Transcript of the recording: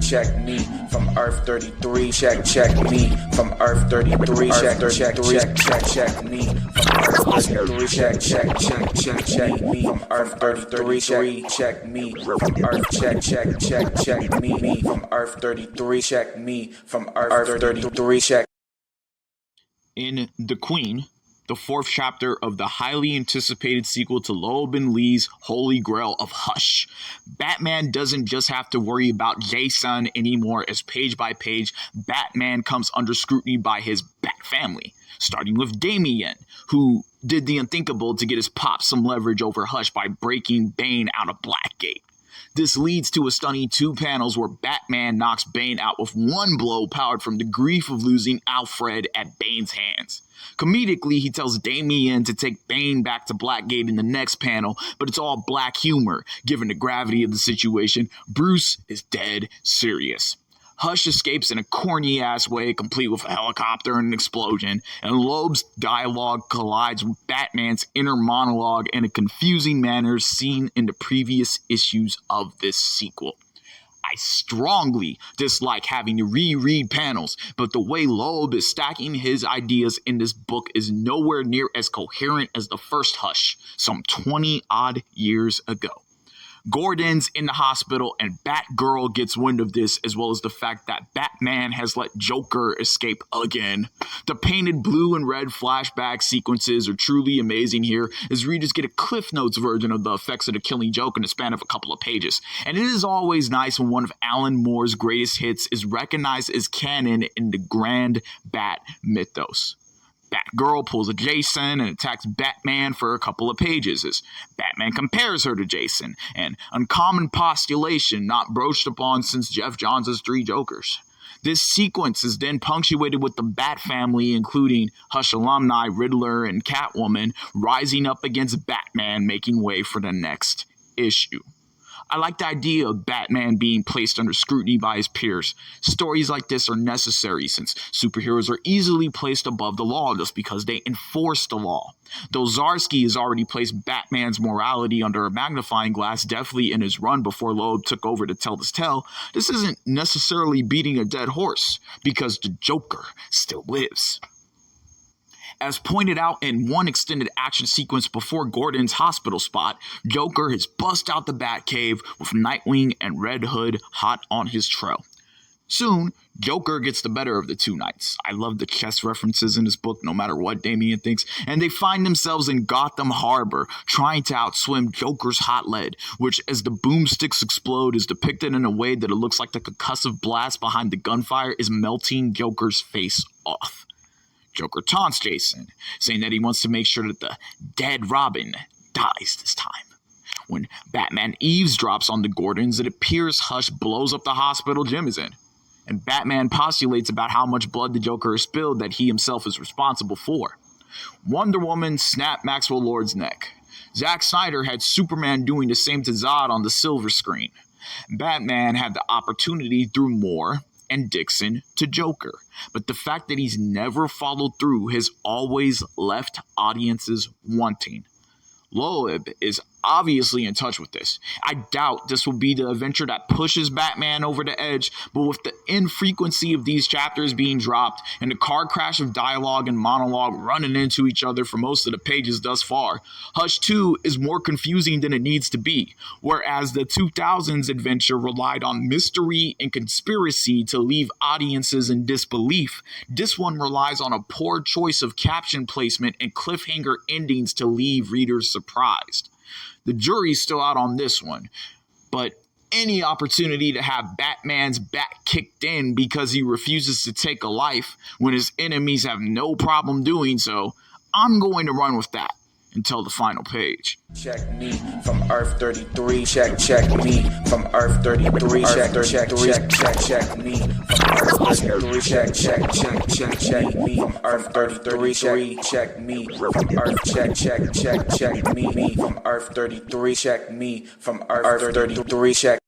check me from Earth 33. Check me from Earth 33. Check me from Earth 33. Check me from Earth 33. Check me from Earth check me from Earth 33. Check me from Earth 33. Check. In The Queen, the fourth chapter of the highly anticipated sequel to Lowell Ben Lee's Holy Grail of Hush, Batman doesn't just have to worry about Jason anymore, as page by page, Batman comes under scrutiny by his Bat family, starting with Damian, who did the unthinkable to get his pop some leverage over Hush by breaking Bane out of Blackgate. This leads to a stunning 2 panels where Batman knocks Bane out with one blow powered from the grief of losing Alfred at Bane's hands. Comedically, he tells Damian to take Bane back to Blackgate in the next panel, but it's all black humor. Given the gravity of the situation, Bruce is dead serious. Hush escapes in a corny-ass way, complete with a helicopter and an explosion, and Loeb's dialogue collides with Batman's inner monologue in a confusing manner seen in the previous issues of this sequel. I strongly dislike having to reread panels, but the way Loeb is stacking his ideas in this book is nowhere near as coherent as the first Hush, some 20-odd years ago. Gordon's in the hospital, and Batgirl gets wind of this, as well as the fact that Batman has let Joker escape again. The painted blue and red flashback sequences are truly amazing here, as readers get a Cliff Notes version of the effects of the Killing Joke in the span of a couple of pages. And it is always nice when one of Alan Moore's greatest hits is recognized as canon in the grand Bat mythos. Batgirl pulls a Jason and attacks Batman for a couple of pages as Batman compares her to Jason, an uncommon postulation not broached upon since Jeff Johns' 3 Jokers. This sequence is then punctuated with the Bat family, including Hush alumni Riddler and Catwoman, rising up against Batman, making way for the next issue. I like the idea of Batman being placed under scrutiny by his peers. Stories like this are necessary since superheroes are easily placed above the law just because they enforce the law. Though Zdarsky has already placed Batman's morality under a magnifying glass deftly in his run before Loeb took over to tell this tale, this isn't necessarily beating a dead horse, because the Joker still lives. As pointed out in one extended action sequence before Gordon's hospital spot, Joker has bust out the Batcave with Nightwing and Red Hood hot on his trail. Soon, Joker gets the better of the 2 knights. I love the chess references in this book, no matter what Damian thinks, and they find themselves in Gotham Harbor, trying to outswim Joker's hot lead, which, as the boomsticks explode, is depicted in a way that it looks like the concussive blast behind the gunfire is melting Joker's face off. Joker taunts Jason, saying that he wants to make sure that the dead Robin dies this time. When Batman eavesdrops on the Gordons, it appears Hush blows up the hospital Jim is in, and Batman postulates about how much blood the Joker has spilled that he himself is responsible for. Wonder Woman snapped Maxwell Lord's neck. Zack Snyder had Superman doing the same to Zod on the silver screen. Batman had the opportunity through Moore and Dixon to Joker, but the fact that he's never followed through has always left audiences wanting. Loeb is obviously in touch with this. I doubt this will be the adventure that pushes Batman over the edge, but with the infrequency of these chapters being dropped and the car crash of dialogue and monologue running into each other for most of the pages thus far, Hush 2 is more confusing than it needs to be, whereas the 2000s adventure relied on mystery and conspiracy to leave audiences in disbelief. This one relies on a poor choice of caption placement and cliffhanger endings to leave readers surprised. The jury's still out on this one, but any opportunity to have Batman's bat kicked in because he refuses to take a life when his enemies have no problem doing so, I'm going to run with that until the final page. Check me from Earth 33. Check me from Earth 33. Check me from Earth 33. Check me from Earth 33. Check me from Earth check me from Earth 33. Check me from Earth 33. Check